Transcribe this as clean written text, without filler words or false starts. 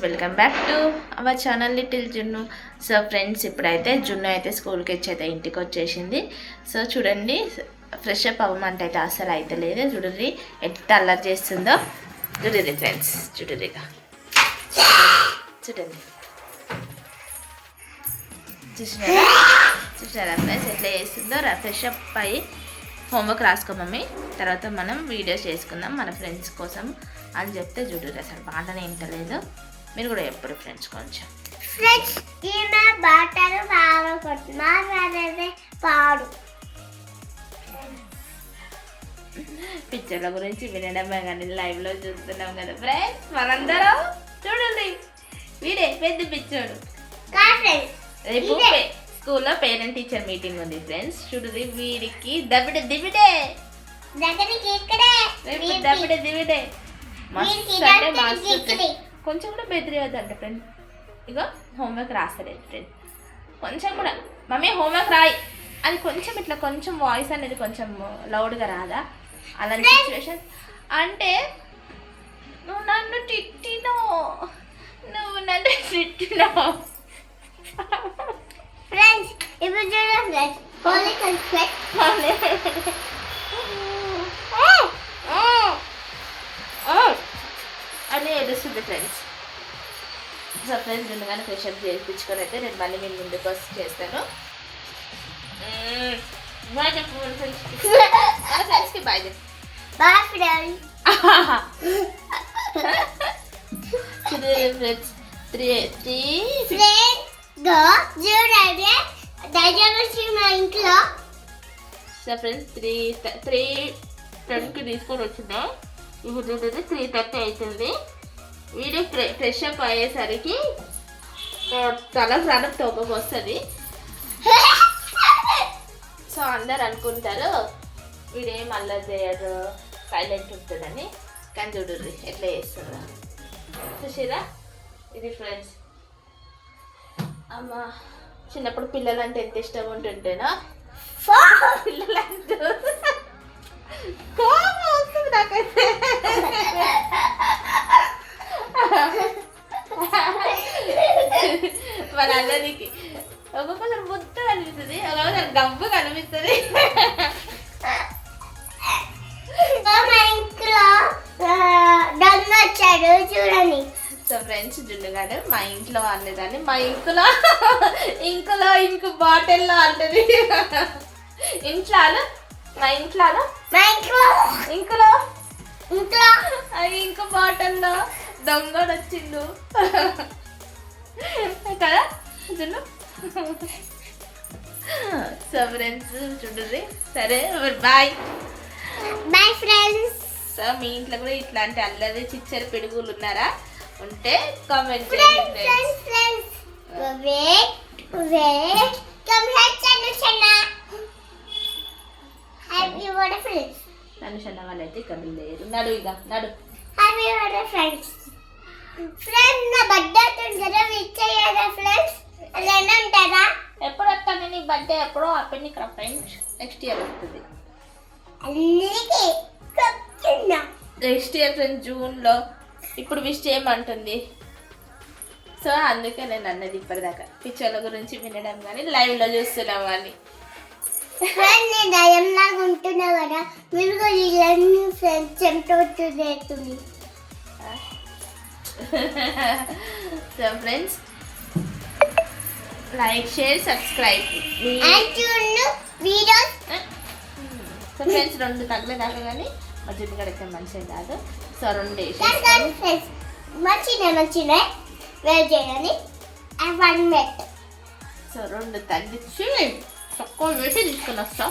Welcome back to our channel little జున్ను. So friends, ఇప్పుడైతే జున్ను అయితే స్కూల్కి వచ్చి అయితే ఇంటికి వచ్చేసింది. సో చూడండి, ఫ్రెష్ అప్ అవ్వమంటే అయితే అసలు అయితే లేదు. చూడండి ఎంత అల్లరి చేస్తుందో. చూడండి ఫ్రెండ్స్, చూడండి చూడండి చూసినారా ఫ్రెండ్స్ ఎట్లా చేస్తుందో. ఫ్రెష్ అప్ అయ్యి హోంవర్క్ రాసుకో మమ్మీ, తర్వాత మనం వీడియోస్ చేసుకుందాం మన ఫ్రెండ్స్ కోసం అని చెప్తే చూడండి అసలు బాటనే వింటలేదు. మీరు కూడా ఎప్పుడు ఫ్రెండ్స్ కొంచెం పాడు పిక్చర్ల గురించి వినడమే కానీ లైవ్లో చూస్తున్నాం కదా ఫ్రెండ్స్. మనందరం చూడండి, వీడే పెద్ద పిచ్చోడు. రేపు స్కూల్లో పేరెంట్ టీచర్ మీటింగ్ ఉంది ఫ్రెండ్స్. చూడండి వీడికి దబిడే దిబిడే దబిడే దిబిడే మస్తు అంటే మస్తు. కొంచెం కూడా బెదిరియొద్దంట ఫ్రెండ్. ఇగో హోంవర్క్ రాస్తలేదు ఫ్రెండ్. కొంచెం కూడా మమ్మీ హోంవర్క్ రాయి అని కొంచెం ఇట్లా కొంచెం వాయిస్ అనేది కొంచెం లౌడ్గా రాదా అలాంటి సిచ్యువేషన్. అంటే నువ్వు నన్ను తిట్టినావు ఫ్రెండ్స్. ఇప్పుడు చూడండి హోలీ అని ఏడుస్తుంది ఫ్రెండ్స్. సో ఫ్రెండ్స్ ముందుగానే ఫ్రెష్ అప్ చేయించుకొని అయితే నేను మళ్ళీ నేను ముందుకు వచ్చి చేస్తాను. బాయ్ చెప్పు ఫ్రెండ్స్కి. బాయ్ చెప్పు. Bye friends. ఫ్రెండ్స్ చూడండి దయచేసి మా ఇంట్లో. సో ఫ్రెండ్స్ 3:10కి తీసుకొని వచ్చిందా. ఇప్పుడు చూడండి 3:30 అవుతుంది. వీడియో ఫ్రెష్ అప్ అయ్యేసరికి తల ప్రాణం తోపకు వస్తుంది. సో అందరు అనుకుంటారు వీడేం అల్లరి చేయడు, సైలెంట్ ఉంటుందని. కానీ చూడండి ఎట్లా చేస్తుందా. చూసిరా ఇది ఫ్రెండ్స్. అమ్మ చిన్నప్పుడు పిల్లలంటే ఎంత ఇష్టం ఉంటుంటేనా పిల్లలంటూ కోపం వస్తుంది నాకైతే. వాళ్ళందరికి ఒక్కొక్కసారి ముద్ద కనిపిస్తుంది, ఒక్కొక్కసారి గబ్బు కనిపిస్తుంది. చూడండి. సో ఫ్రెండ్స్ జున్నుగాడు మా ఇంట్లో అనేదాన్ని మా ఇంకులో ఇంకు బాటిల్లో అంటది. ఇంట్లో మా ఇంట్లో ఇంకులో ఇంకు బాటిల్లో దొంగడు వచ్చిండు కదా జున్ను. సో ఫ్రెండ్స్ చూడండి. సరే బాయ్ బాయ్ ఫ్రెండ్స్. సో మీ ఇంట్లో కూడా ఇట్లాంటి అల్లరి చిచ్చరి పిడుగులు ఉన్నారా? ఉంటే కామెంట్ చేయండి ఫ్రెండ్స్. అనుషన్న వాళ్ళైతే ఇక్కడ లేరు. నడు ఇక నడు. ఫ్రెండ్స్ నా బర్త్డే అవుతుంది, విష్ చేయాలా ఫ్రెండ్స్? అలా ఉంటారా? ఎప్పుడు వస్తాను నీ బర్త్డే? ఎప్పుడో అప్పుడు ఇక్కడ ఫ్రెండ్స్ నెక్స్ట్ ఇయర్ వస్తుంది. నెక్స్ట్ ఇయర్ ఫ్రెండ్స్ జూన్లో. ఇప్పుడు విష్ చేయమంటుంది. సో అందుకే నేను అన్నది ఇప్పటిదాకా పిక్చర్ల గురించి వినడం కానీ లైవ్లో చూస్తున్నాం అని. నేను దయంలాగా ఉంటున్నా కదా, మీరు ఇవన్నీ ఫ్రెండ్స్ చెంటుంది. So friends like share subscribe videos. So friends 2 తగ్గలేదాకా కానీ మా జున్ను కడితే మంచిది కాదు. సో 2 మంచిగా వేరు చేయాలి. 1 మినిట్. సో 2 తగ్గించి తక్కువ పెట్టి తీసుకుని వస్తాం.